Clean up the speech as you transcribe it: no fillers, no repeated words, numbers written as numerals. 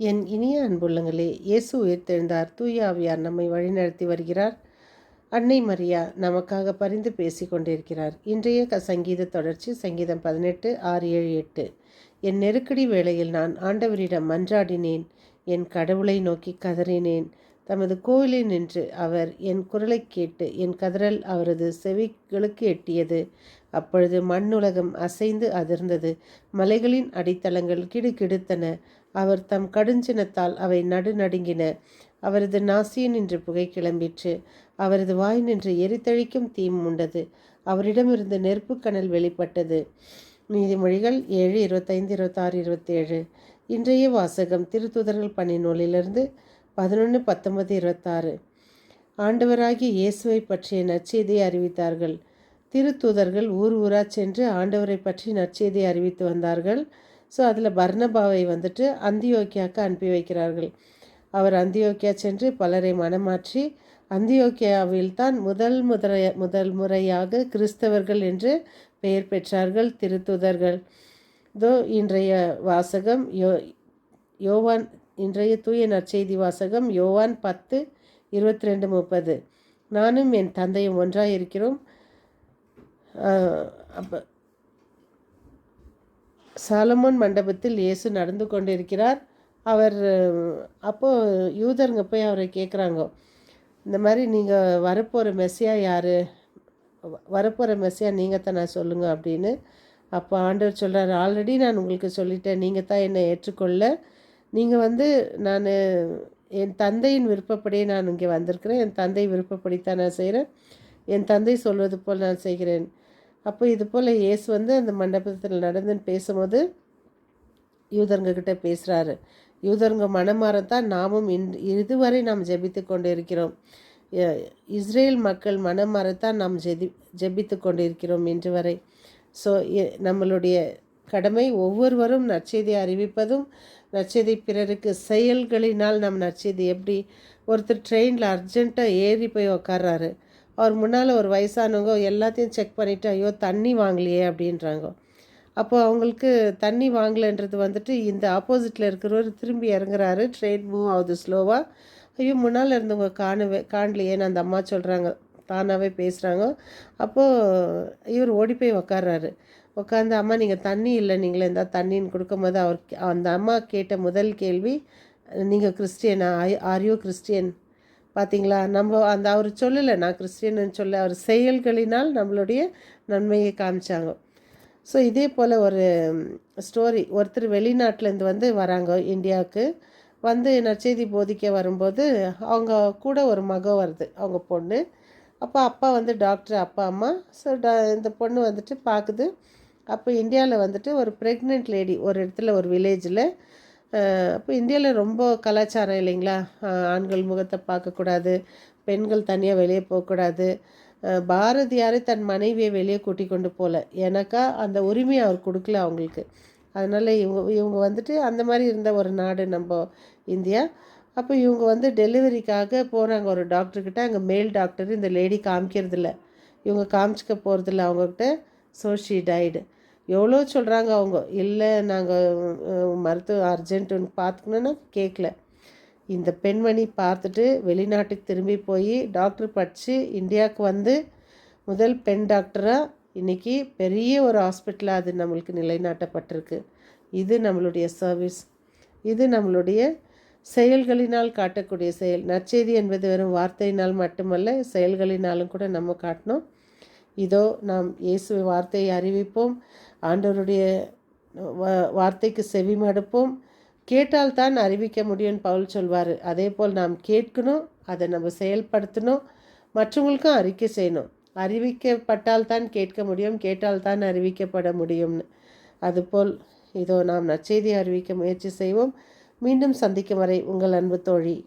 என் இனிய அன்புள்ளங்களே, இயேசு உயிர்த்தெழுந்தார். தூய ஆவியார் நம்மை வழிநடத்தி வருகிறார். அன்னை மரியா நமக்காக பரிந்து பேசி கொண்டிருக்கிறார். இன்றைய சங்கீத தொடர்ச்சி சங்கீதம் 18 6 7 8. என் நெருக்கடி வேளையில் நான் ஆண்டவரிடம் மன்றாடினேன், என் கடவுளை நோக்கி கதறினேன். தமது கோவிலில் நின்று அவர் என் குரலை கேட்டு என் கதறல் அவரது செவிகளுக்கு எட்டியது. அப்பொழுது மண்ணுலகம் அசைந்து அதிர்ந்தது, மலைகளின் அடித்தளங்கள் கிடுகிடுத்தன. அவர் தம் கடுஞ்சினத்தால் அவை நடுநடுங்கின. அவரது நாசியினின்று புகை கிளம்பிற்று, அவரது வாய் நின்று எரித்தழிக்கும் தீ உண்டது. அவரிடமிருந்து நெருப்புக்கனல் வெளிப்பட்டது. நீதிமொழிகள் 7 25 26 27. இன்றைய வாசகம் திருத்தூதர்கள் பணி நூலிலிருந்து 11 19 26. ஆண்டவராகிய இயேசுவை பற்றிய நற்செய்தியை அறிவித்தார்கள். திருத்தூதர்கள் ஊர் ஊராக சென்று ஆண்டவரை பற்றி நற்செய்தியை அறிவித்து வந்தார்கள். ஸோ அதில் பர்னபாவை வந்துட்டு அந்தியோக்கியாவுக்கு அனுப்பி வைக்கிறார்கள். அவர் அந்தியோக்கியா சென்று பலரை மனமாற்றி அந்தியோக்கியாவில் தான் முதல் முறையாக கிறிஸ்தவர்கள் என்று பெயர் பெற்றார்கள் திருத்தூதர்கள். இன்றைய வாசகம் யோவான் இன்றைய தூய நற்செய்தி வாசகம் யோவான் 10 22 30. நானும் என் தந்தையும் ஒன்றாக இருக்கிறோம். அப்போ சாலமோன் மண்டபத்தில் இயேசு நடந்து கொண்டிருக்கிறார். அப்போது யூதருங்க போய் அவரை கேட்குறாங்க, இந்த மாதிரி நீங்கள் வரப்போகிற மெஸ்ஸியா யார், வரப்போகிற மெஸ்ஸியா நீங்கள் தான் நான் சொல்லுங்கள் அப்படின்னு. அப்போ ஆண்டவர் சொல்கிறார், ஆல்ரெடி நான் உங்களுக்கு சொல்லிட்டேன், நீங்கள் தான் என்னை ஏற்றுக்கொள்ள. நீங்கள் நான் என் தந்தையின் விருப்பப்படியே நான் இங்கே வந்திருக்கிறேன், என் தந்தை விருப்பப்படித்தான் நான் செய்கிறேன், என் தந்தை சொல்வது போல் நான் செய்கிறேன். அப்போ இது போல் இயேசு அந்த மண்டபத்தில் நடந்துன்னு பேசும்போது யூதர்கிட்ட பேசுகிறாரு. யூதருங்க மனமாறத்தான் நாமும் இதுவரை நாம் ஜெபித்து கொண்டு இருக்கிறோம். இஸ்ரேல் மக்கள் மனமாறத்தான் நாம் ஜெபித்து கொண்டு இருக்கிறோம் இன்று வரை. ஸோ நம்மளுடைய கடமை ஒவ்வொருவரும் நற்செய்தியை அறிவிப்பதும், நற்செய்தி பிறருக்கு செயல்களினால் நம் நற்செய்தி. எப்படி ஒருத்தர் ட்ரெயினில் அர்ஜென்ட்டாக ஏறி போய் உக்காடுறாரு, அவர் முன்னால் ஒரு வயசானவங்க எல்லாத்தையும் செக் பண்ணிவிட்டு ஐயோ தண்ணி வாங்கலையே அப்படின்றாங்க. அப்போது அவங்களுக்கு தண்ணி வாங்கலைன்றது இந்த ஆப்போசிட்டில் இருக்கிறவர் திரும்பி இறங்குறாரு, ட்ரெயின் மூவ் ஆகுது ஸ்லோவாக. ஐயோ முன்னால் இருந்தவங்க காணலையேன்னு அந்த அம்மா சொல்கிறாங்க, தானாகவே பேசுகிறாங்க. அப்போது இவர் ஓடி போய் உக்காடுறாரு. உட்காந்து அம்மா நீங்கள் தண்ணி இல்லை, நீங்களே இருந்தால் தண்ணின்னு கொடுக்கும்போது அந்த அம்மா கேட்ட முதல் கேள்வி, நீங்கள் கிறிஸ்டியனா, ஆர் யூ கிறிஸ்டியன்? பார்த்தீங்களா, நம்ம அவர் சொல்லலை நான் கிறிஸ்டியன்னு சொல்ல, அவர் செயல்களினால் நம்மளுடைய நன்மையை காமிச்சாங்க. ஸோ இதே போல் ஒரு ஸ்டோரி, ஒருத்தர் வெளிநாட்டிலேருந்து வராங்க இந்தியாவுக்கு, நற்செய்தி போதிக்க வரும்போது அவங்க கூட ஒரு மகன் வருது, அவங்க பொண்ணு. அப்போ அப்பா டாக்டர், அப்பா அம்மா. ஸோ இந்த பொண்ணு பார்க்குது. அப்போ இந்தியாவில் ஒரு ப்ரெக்னென்ட் லேடி ஒரு இடத்துல ஒரு வில்லேஜில். அப்போ இந்தியாவில் ரொம்ப கலாச்சாரம் இல்லைங்களா, ஆண்கள் முகத்தை பார்க்கக்கூடாது, பெண்கள் தனியாக வெளியே போகக்கூடாது. பாரதியாரை தன் மனைவியை வெளியே கூட்டி கொண்டு போகல, எனக்கா அந்த உரிமையை அவர் கொடுக்கல அவங்களுக்கு. அதனால் இவங்க அந்த மாதிரி இருந்த ஒரு நாடு நம்ம இந்தியா. அப்போ இவங்க டெலிவரிக்காக போகிறாங்க ஒரு டாக்டர்கிட்ட. அங்கே மேல் டாக்டர் இந்த லேடி காமிக்கிறதில்ல, இவங்க காமிச்சிக்க போகிறதில்ல அவங்கக்கிட்ட. So she tied. எவ்வளோ சொல்கிறாங்க அவங்க, இல்லை நாங்கள் மருத்துவ அர்ஜென்ட்டுன்னு பார்த்துக்கணுன்னா கேட்கல. இந்த பெண்மணி பார்த்துட்டு வெளிநாட்டுக்கு திரும்பி போய் டாக்டர் படித்து இந்தியாவுக்கு முதல் பெண் டாக்டராக இன்றைக்கி பெரிய ஒரு ஹாஸ்பிட்டலாக அது நம்மளுக்கு நிலைநாட்டப்பட்டிருக்கு. இது நம்மளுடைய சர்வீஸ், இது நம்மளுடைய செயல்களினால் காட்டக்கூடிய செயல். நற்செய்தி என்பது வெறும் வார்த்தையினால் மட்டுமல்ல, செயல்களினாலும் கூட நம்ம காட்டணும். இதோ நாம் இயேசு வார்த்தையை அறிவிப்போம், ஆண்டவருடைய வார்த்தைக்கு செவி மடுப்போம். கேட்டால்தான் அறிவிக்க முடியும்னு பவுல் சொல்வார். அதே போல் நாம் கேட்கணும், அதை நம்ம செயல்படுத்தணும், மற்றவங்களுக்கும் அறிக்கை செய்யணும். அறிவிக்கப்பட்டால்தான் கேட்க முடியும், கேட்டால்தான் அறிவிக்கப்பட முடியும்னு. அதுபோல் இதோ நாம் நற்செய்தியை அறிவிக்க முயற்சி செய்வோம். மீண்டும் சந்திக்கும் வரை உங்கள் அன்பு தோழி.